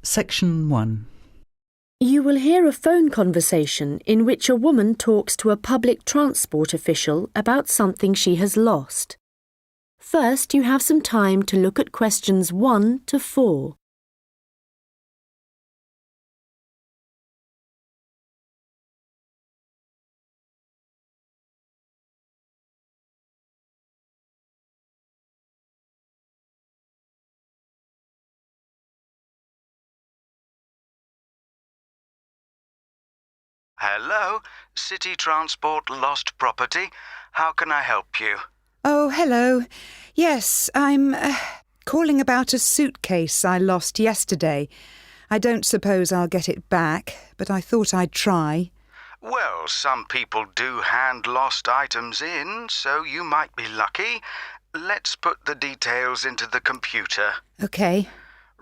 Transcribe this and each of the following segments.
Section 1. You will hear a phone conversation in which a woman talks to a public transport official about something she has lost. First, you have some time to look at questions 1 to 4. Hello, City Transport Lost Property. How can I help you? Oh, hello. Yes, I'm calling about a suitcase I lost yesterday. I don't suppose I'll get it back, but I thought I'd try. Well, some people do hand lost items in, so you might be lucky. Let's put the details into the computer. OK.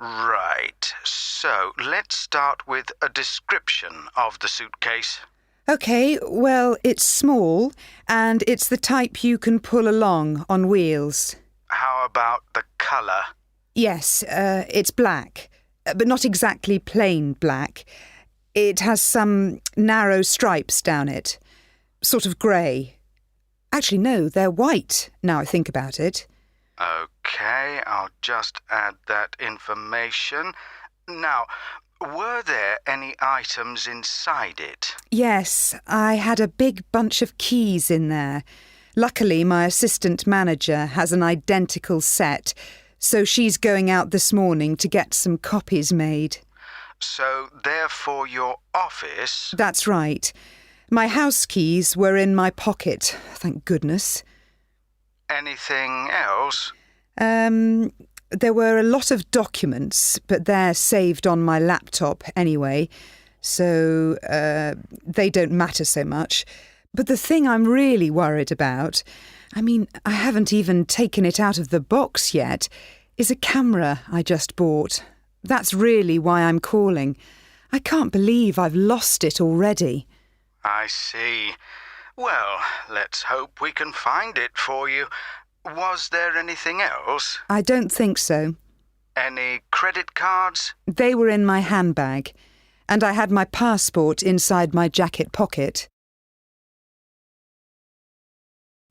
Right, so let's start with a description of the suitcase. OK, well, it's small, and it's the type you can pull along on wheels. How about the colour? Yes, it's black, but not exactly plain black. It has some narrow stripes down it, sort of grey. Actually, no, they're white, now I think about it. OK, I'll just add that information. Now, were there any items inside it? Yes, I had a big bunch of keys in there. Luckily, my assistant manager has an identical set, so she's going out this morning to get some copies made. So, therefore, your office... That's right. My house keys were in my pocket, thank goodness. Anything else? There were a lot of documents, but they're saved on my laptop anyway, so they don't matter so much. But the thing I'm really worried about, I haven't even taken it out of the box yet, is a camera I just bought. That's really why I'm calling. I can't believe I've lost it already. I see. Well, let's hope we can find it for you. Was there anything else? I don't think so. Any credit cards? They were in my handbag, and I had my passport inside my jacket pocket.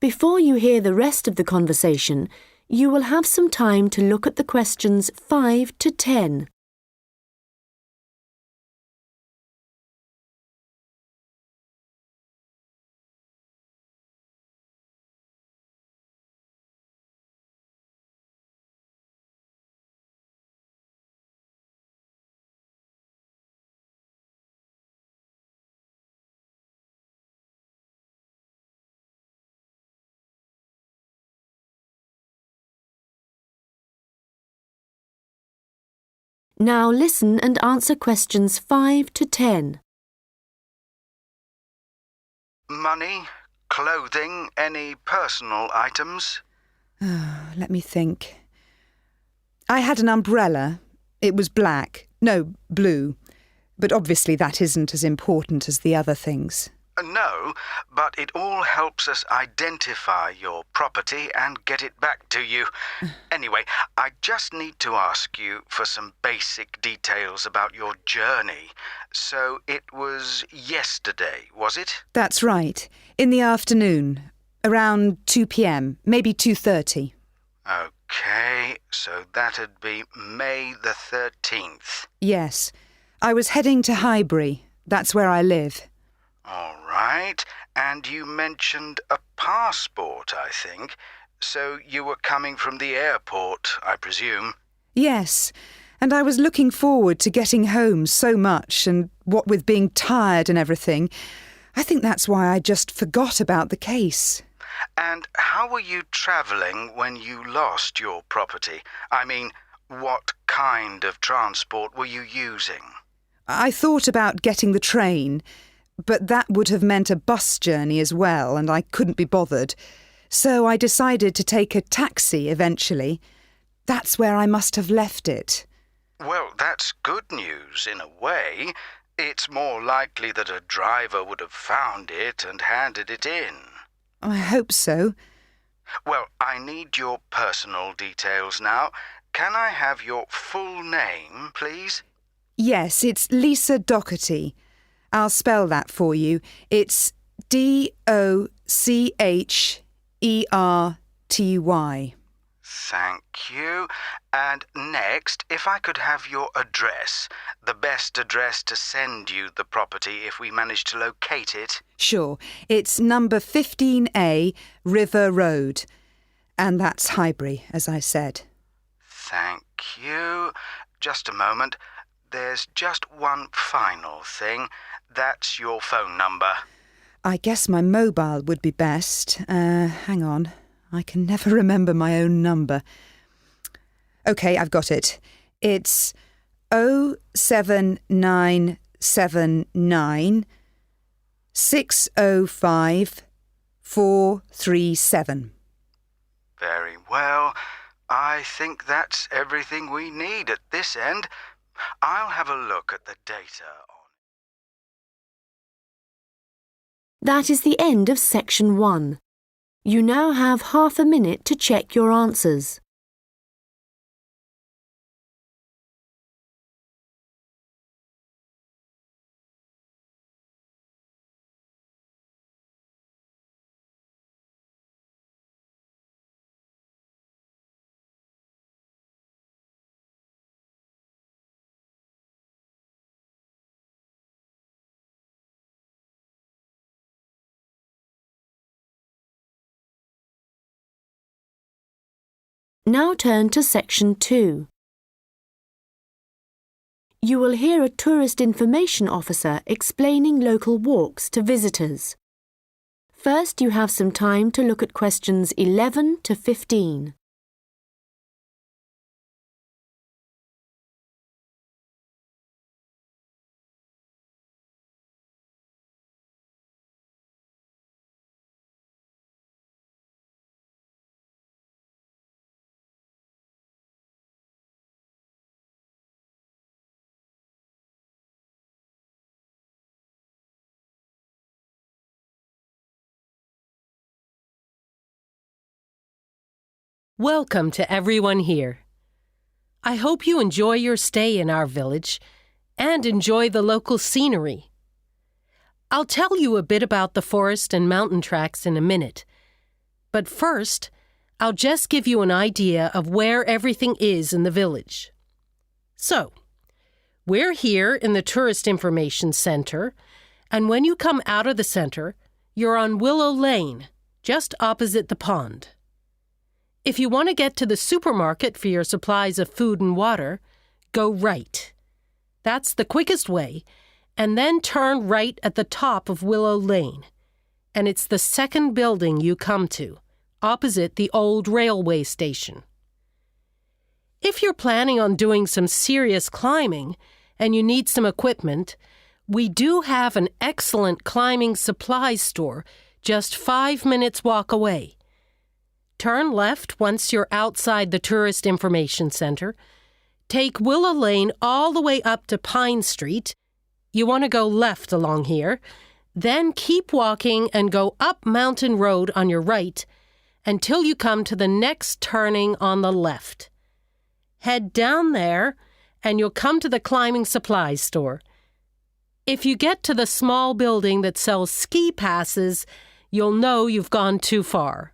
Before you hear the rest of the conversation, you will have some time to look at the questions 5 to 10. Now listen and answer questions 5 to 10. Money, clothing, any personal items? Let me think. I had an umbrella. It was black. No, blue. But obviously that isn't as important as the other things. No, but it all helps us identify your property and get it back to you. Anyway, I just need to ask you for some basic details about your journey. So it was yesterday, was it? That's right. In the afternoon. Around 2 p.m, maybe 2:30. OK, so that'd be May the 13th. Yes. I was heading to Highbury. That's where I live. All right, and you mentioned a passport, I think. So you were coming from the airport, I presume? Yes, and I was looking forward to getting home so much, and what with being tired and everything, I think that's why I just forgot about the case. And how were you travelling when you lost your property? What kind of transport were you using? I thought about getting the train, but that would have meant a bus journey as well, and I couldn't be bothered. So I decided to take a taxi eventually. That's where I must have left it. Well, that's good news in a way. It's more likely that a driver would have found it and handed it in. I hope so. Well, I need your personal details now. Can I have your full name, please? Yes, it's Lisa Docherty. I'll spell that for you. It's Docherty. Thank you. And next, if I could have your address, the best address to send you the property if we manage to locate it. Sure. It's number 15A, River Road. And that's Highbury, as I said. Thank you. Just a moment. There's just one final thing. That's your phone number. I guess my mobile would be best. Hang on. I can never remember my own number. OK, I've got it. It's 07979 605 437. Very well. I think that's everything we need at this end. I'll have a look at the data on... That is the end of section 1. You now have half a minute to check your answers. Now turn to section 2. You will hear a tourist information officer explaining local walks to visitors. First, you have some time to look at questions 11 to 15. Welcome to everyone here. I hope you enjoy your stay in our village and enjoy the local scenery. I'll tell you a bit about the forest and mountain tracks in a minute, but first, I'll just give you an idea of where everything is in the village. So, we're here in the Tourist Information Center, and when you come out of the center, you're on Willow Lane, just opposite the pond. If you want to get to the supermarket for your supplies of food and water, go right. That's the quickest way, and then turn right at the top of Willow Lane. And it's the second building you come to, opposite the old railway station. If you're planning on doing some serious climbing and you need some equipment, we do have an excellent climbing supplies store just 5 minutes walk away. Turn left once you're outside the Tourist Information Center. Take Willow Lane all the way up to Pine Street. You want to go left along here. Then keep walking and go up Mountain Road on your right until you come to the next turning on the left. Head down there and you'll come to the climbing supplies store. If you get to the small building that sells ski passes, you'll know you've gone too far.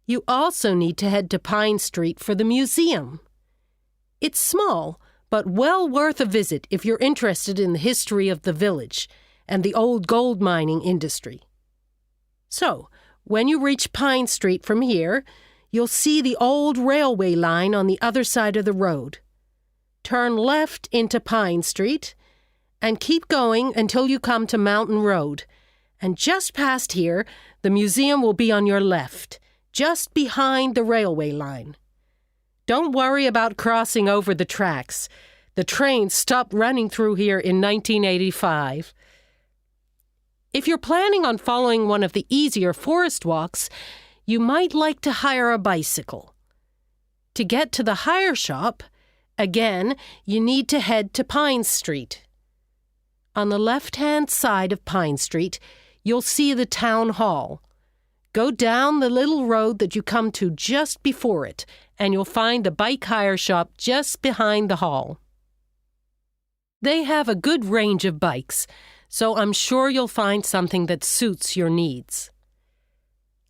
You also need to head to Pine Street for the museum. It's small, but well worth a visit if you're interested in the history of the village and the old gold mining industry. So, when you reach Pine Street from here, you'll see the old railway line on the other side of the road. Turn left into Pine Street and keep going until you come to Mountain Road. And just past here, the museum will be on your left, just behind the railway line. Don't worry about crossing over the tracks. The train stopped running through here in 1985. If you're planning on following one of the easier forest walks, you might like to hire a bicycle. To get to the hire shop, again, you need to head to Pine Street. On the left-hand side of Pine Street, you'll see the town hall. Go down the little road that you come to just before it, and you'll find the bike hire shop just behind the hall. They have a good range of bikes, so I'm sure you'll find something that suits your needs.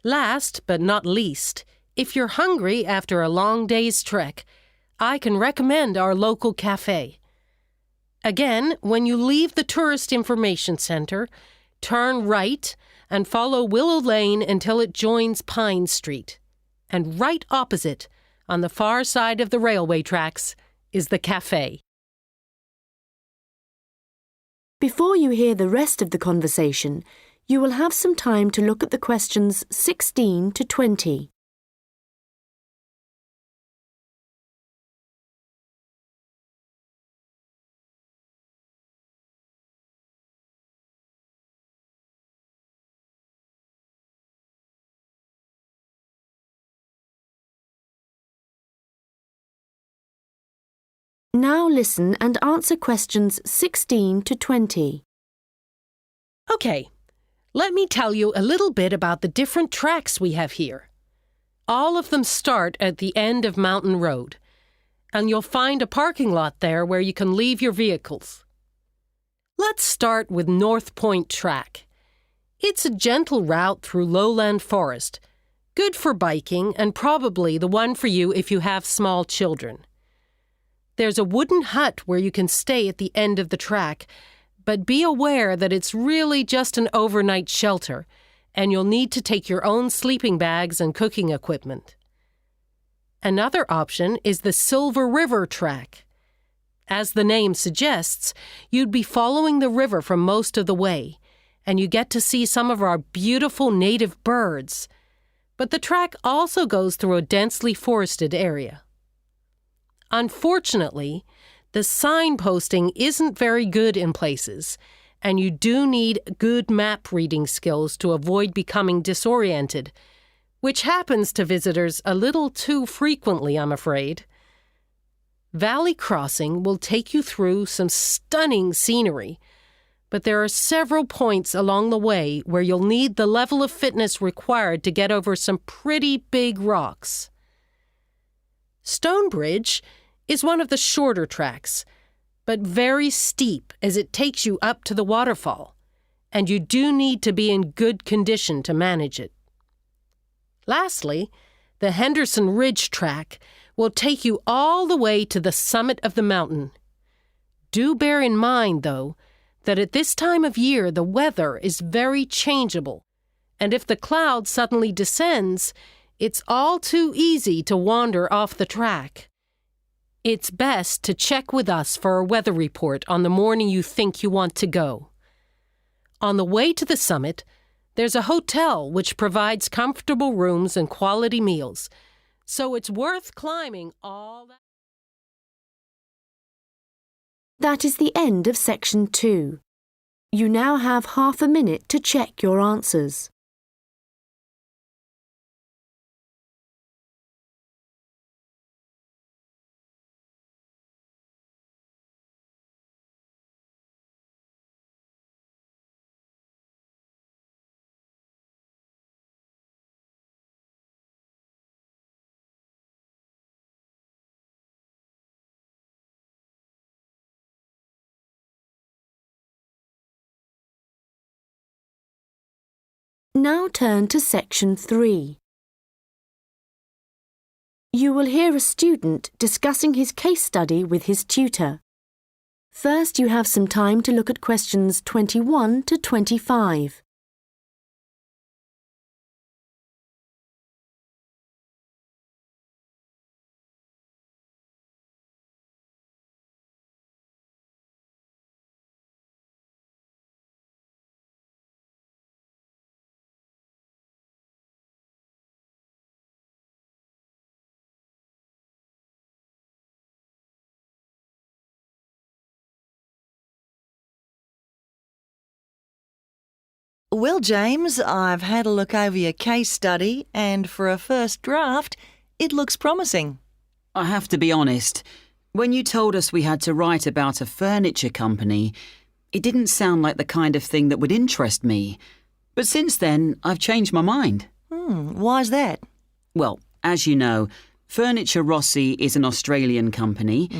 Last but not least, if you're hungry after a long day's trek, I can recommend our local cafe. Again, when you leave the Tourist Information Center, turn right and follow Willow Lane until it joins Pine Street. And right opposite, on the far side of the railway tracks, is the cafe. Before you hear the rest of the conversation, you will have some time to look at the questions 16 to 20. Now listen and answer questions 16 to 20. Okay, let me tell you a little bit about the different tracks we have here. All of them start at the end of Mountain Road, and you'll find a parking lot there where you can leave your vehicles. Let's start with North Point Track. It's a gentle route through lowland forest, good for biking and probably the one for you if you have small children. There's a wooden hut where you can stay at the end of the track, but be aware that it's really just an overnight shelter, and you'll need to take your own sleeping bags and cooking equipment. Another option is the Silver River Track. As the name suggests, you'd be following the river for most of the way, and you get to see some of our beautiful native birds. But the track also goes through a densely forested area. Unfortunately, the signposting isn't very good in places, and you do need good map reading skills to avoid becoming disoriented, which happens to visitors a little too frequently, I'm afraid. Valley Crossing will take you through some stunning scenery, but there are several points along the way where you'll need the level of fitness required to get over some pretty big rocks. Stonebridge is one of the shorter tracks, but very steep as it takes you up to the waterfall, and you do need to be in good condition to manage it. Lastly, the Henderson Ridge track will take you all the way to the summit of the mountain. Do bear in mind, though, that at this time of year the weather is very changeable, and if the cloud suddenly descends, it's all too easy to wander off the track. It's best to check with us for a weather report on the morning you think you want to go. On the way to the summit, there's a hotel which provides comfortable rooms and quality meals, so it's worth climbing all that. That is the end of section 2. You now have half a minute to check your answers. Now turn to section 3. You will hear a student discussing his case study with his tutor. First, you have some time to look at questions 21 to 25. Well, James, I've had a look over your case study, and for a first draft, it looks promising. I have to be honest. When you told us we had to write about a furniture company, it didn't sound like the kind of thing that would interest me. But since then, I've changed my mind. Why's that? Well, as you know, Furniture Rossi is an Australian company.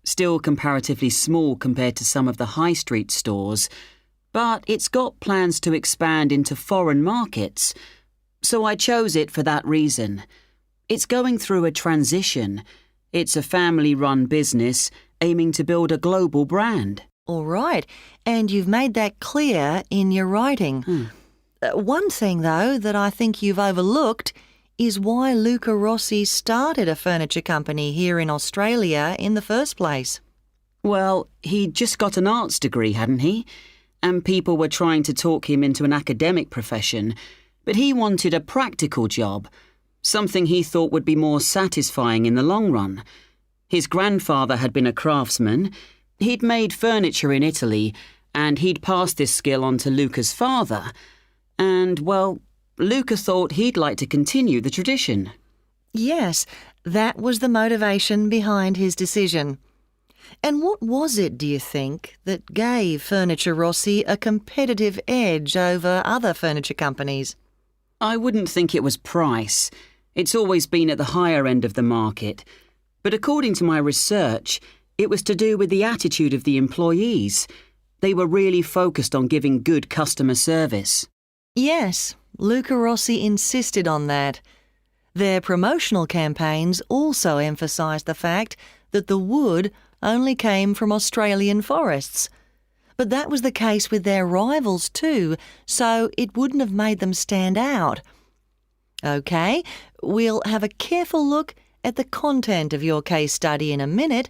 still comparatively small compared to some of the high street stores, but it's got plans to expand into foreign markets, so I chose it for that reason. It's going through a transition. It's a family-run business aiming to build a global brand. All right, and you've made that clear in your writing. One thing, though, that I think you've overlooked is why Luca Rossi started a furniture company here in Australia in the first place. Well, he'd just got an arts degree, hadn't he? And people were trying to talk him into an academic profession, but he wanted a practical job, something he thought would be more satisfying in the long run. His grandfather had been a craftsman. He'd made furniture in Italy, and he'd passed this skill on to Luca's father. And, well, Luca thought he'd like to continue the tradition. Yes, that was the motivation behind his decision. And what was it, do you think, that gave Furniture Rossi a competitive edge over other furniture companies? I wouldn't think it was price. It's always been at the higher end of the market. But according to my research, it was to do with the attitude of the employees. They were really focused on giving good customer service. Yes, Luca Rossi insisted on that. Their promotional campaigns also emphasised the fact that the wood only came from Australian forests. But that was the case with their rivals too, so it wouldn't have made them stand out. OK, we'll have a careful look at the content of your case study in a minute,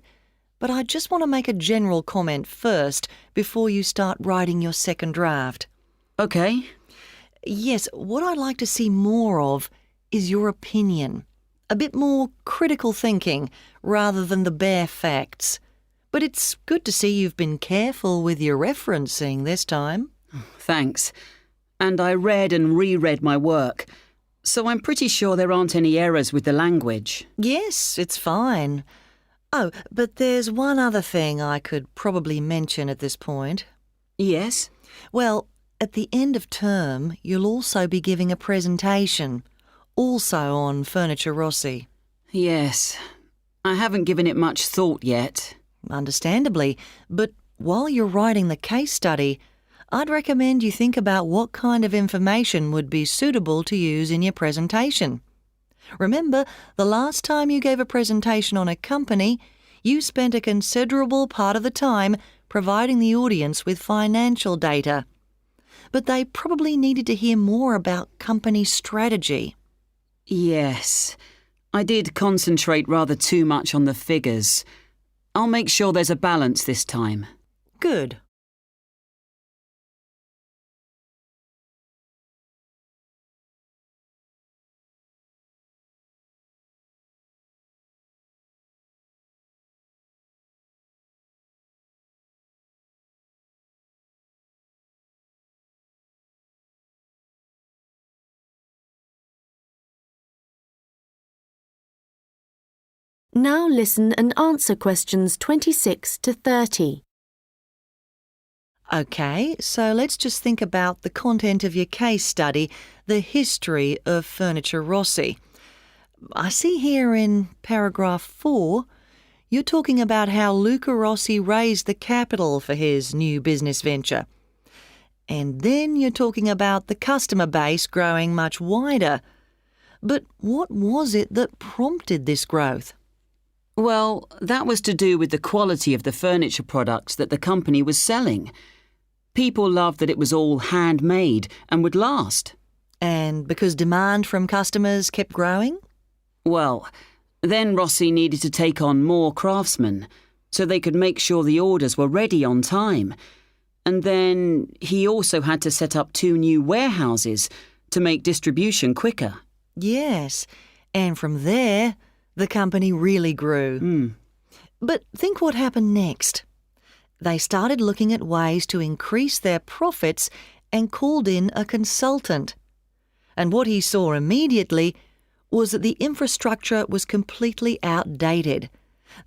but I just want to make a general comment first before you start writing your second draft. OK. Yes, what I'd like to see more of is your opinion. A bit more critical thinking rather than the bare facts. But it's good to see you've been careful with your referencing this time. Thanks. And I read and reread my work, so I'm pretty sure there aren't any errors with the language. Yes, it's fine. Oh, but there's one other thing I could probably mention at this point. Yes? Well, at the end of term, you'll also be giving a presentation, also on Furniture Rossi. Yes. I haven't given it much thought yet. Understandably, but while you're writing the case study, I'd recommend you think about what kind of information would be suitable to use in your presentation. Remember, the last time you gave a presentation on a company, you spent a considerable part of the time providing the audience with financial data. But they probably needed to hear more about company strategy. Yes. I did concentrate rather too much on the figures. I'll make sure there's a balance this time. Good. Now listen and answer questions 26 to 30. OK, so let's just think about the content of your case study, the history of Furniture Rossi. I see here in paragraph 4, you're talking about how Luca Rossi raised the capital for his new business venture. And then you're talking about the customer base growing much wider. But what was it that prompted this growth? Well, that was to do with the quality of the furniture products that the company was selling. People loved that it was all handmade and would last. And because demand from customers kept growing? Well, then Rossi needed to take on more craftsmen so they could make sure the orders were ready on time. And then he also had to set up 2 new warehouses to make distribution quicker. Yes, and from there, the company really grew. But think what happened next. They started looking at ways to increase their profits and called in a consultant. And what he saw immediately was that the infrastructure was completely outdated.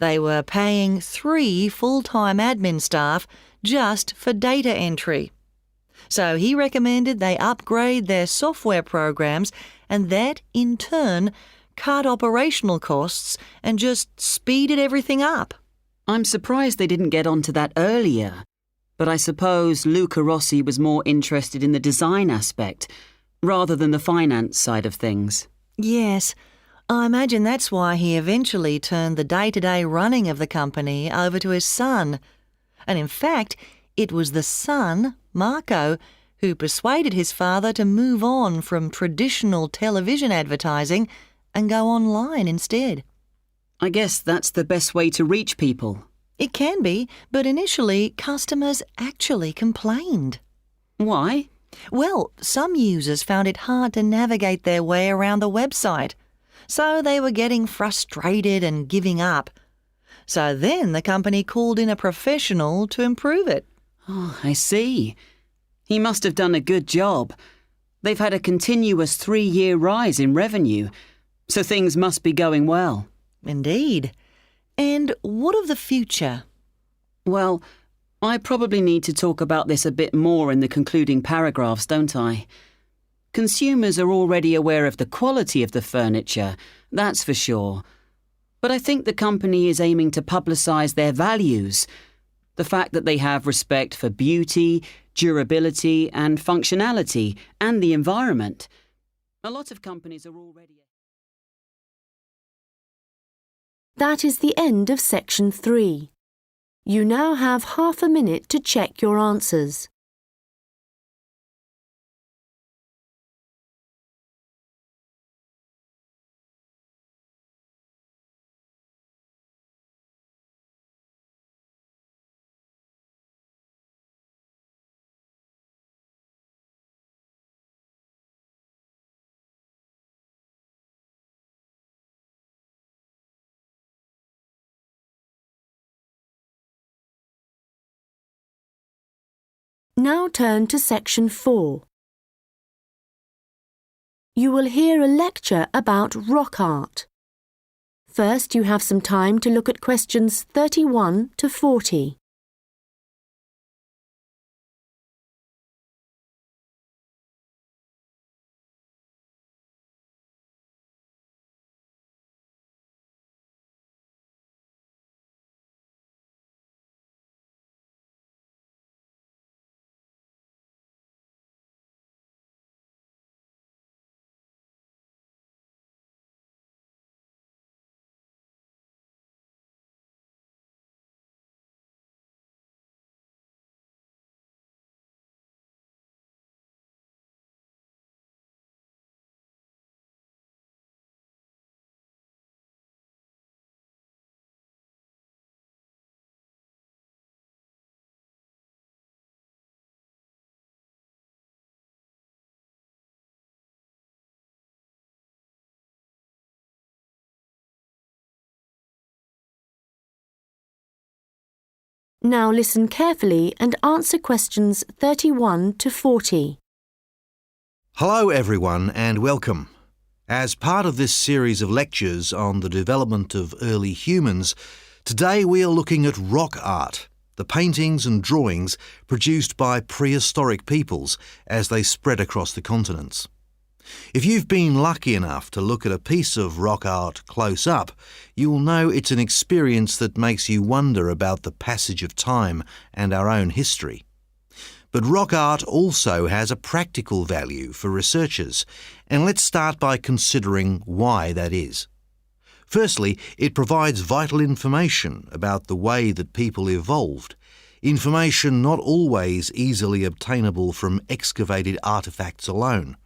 They were paying 3 full-time admin staff just for data entry. So he recommended they upgrade their software programs, and that, in turn, cut operational costs and just speeded everything up. I'm surprised they didn't get onto that earlier, but I suppose Luca Rossi was more interested in the design aspect rather than the finance side of things. Yes, I imagine that's why he eventually turned the day-to-day running of the company over to his son. And in fact, it was the son, Marco, who persuaded his father to move on from traditional television advertising and go online instead. I guess that's the best way to reach people. It can be, but initially customers actually complained. Why? Well, some users found it hard to navigate their way around the website, so they were getting frustrated and giving up. So then the company called in a professional to improve it. Oh, I see. He must have done a good job. They've had a continuous 3-year rise in revenue, so things must be going well. Indeed. And what of the future? Well, I probably need to talk about this a bit more in the concluding paragraphs, don't I? Consumers are already aware of the quality of the furniture, that's for sure. But I think the company is aiming to publicise their values. The fact that they have respect for beauty, durability and functionality and the environment. A lot of companies are already... That is the end of section 3. You now have half a minute to check your answers. Now turn to section 4. You will hear a lecture about rock art. First, you have some time to look at questions 31 to 40. Now listen carefully and answer questions 31 to 40. Hello everyone and welcome. As part of this series of lectures on the development of early humans, today we are looking at rock art, the paintings and drawings produced by prehistoric peoples as they spread across the continents. If you've been lucky enough to look at a piece of rock art close up, you'll know it's an experience that makes you wonder about the passage of time and our own history. But rock art also has a practical value for researchers, and let's start by considering why that is. Firstly, it provides vital information about the way that people evolved, information not always easily obtainable from excavated artefacts alone.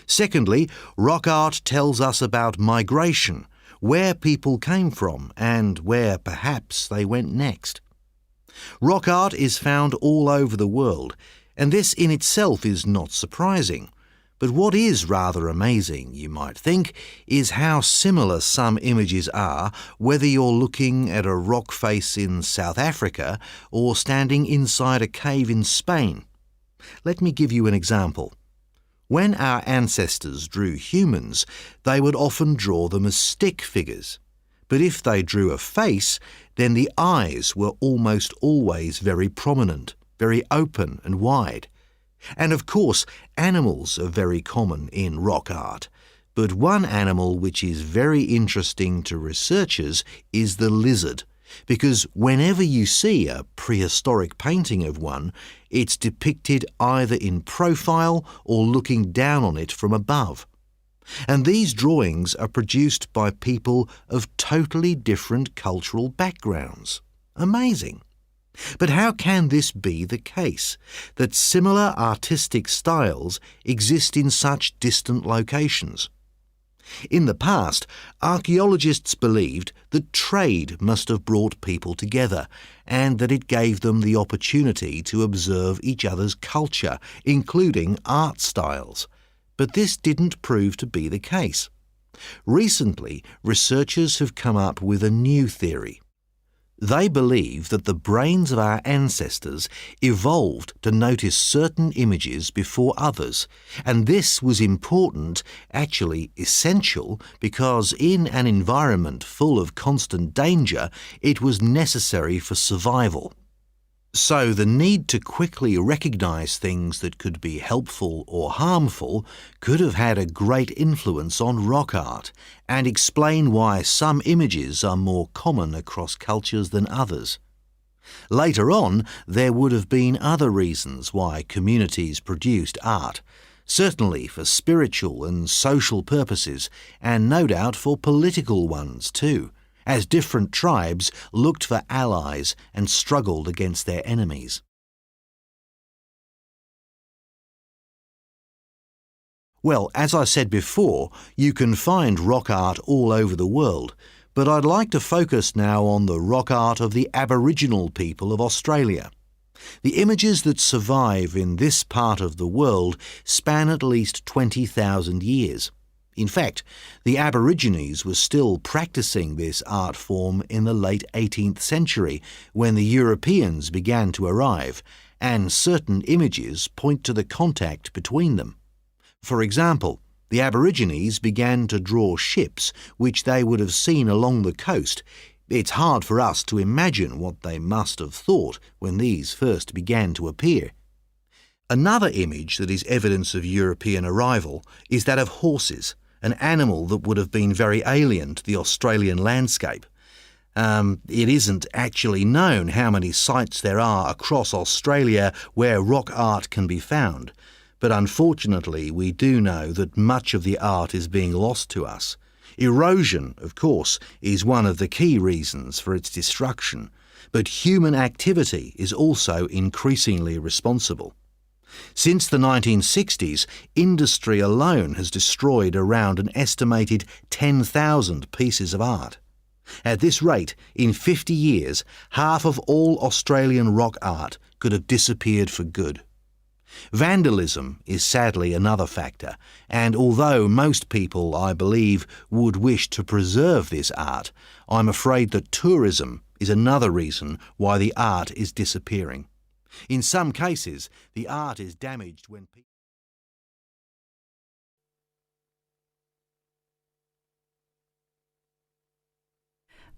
Secondly, rock art tells us about migration, where people came from and where perhaps they went next. Rock art is found all over the world, and this in itself is not surprising. But what is rather amazing, you might think, is how similar some images are, whether you're looking at a rock face in South Africa or standing inside a cave in Spain. Let me give you an example. When our ancestors drew humans, they would often draw them as stick figures. But if they drew a face, then the eyes were almost always very prominent, very open and wide. And of course, animals are very common in rock art. But one animal which is very interesting to researchers is the lizard, because whenever you see a prehistoric painting of one, it's depicted either in profile or looking down on it from above. And these drawings are produced by people of totally different cultural backgrounds. Amazing. But how can this be the case, that similar artistic styles exist in such distant locations? In the past, archaeologists believed that trade must have brought people together and that it gave them the opportunity to observe each other's culture, including art styles. But this didn't prove to be the case. Recently, researchers have come up with a new theory. They believe that the brains of our ancestors evolved to notice certain images before others, and this was important, actually essential, because in an environment full of constant danger, it was necessary for survival. So the need to quickly recognise things that could be helpful or harmful could have had a great influence on rock art and explain why some images are more common across cultures than others. Later on, there would have been other reasons why communities produced art, certainly for spiritual and social purposes, and no doubt for political ones too, as different tribes looked for allies and struggled against their enemies. Well, as I said before, you can find rock art all over the world, but I'd like to focus now on the rock art of the Aboriginal people of Australia. The images that survive in this part of the world span at least 20,000 years. In fact, the Aborigines were still practicing this art form in the late 18th century when the Europeans began to arrive, and certain images point to the contact between them. For example, the Aborigines began to draw ships which they would have seen along the coast. It's hard for us to imagine what they must have thought when these first began to appear. Another image that is evidence of European arrival is that of horses, an animal that would have been very alien to the Australian landscape. It isn't actually known how many sites there are across Australia where rock art can be found, but unfortunately we do know that much of the art is being lost to us. Erosion, of course, is one of the key reasons for its destruction, but human activity is also increasingly responsible. Since the 1960s, industry alone has destroyed around an estimated 10,000 pieces of art. At this rate, in 50 years, half of all Australian rock art could have disappeared for good. Vandalism is sadly another factor, and although most people, I believe, would wish to preserve this art, I'm afraid that tourism is another reason why the art is disappearing. In some cases, the art is damaged when people...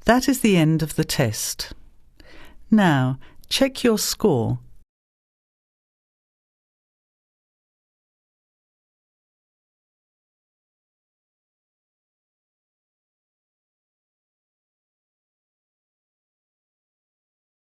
That is the end of the test. Now, check your score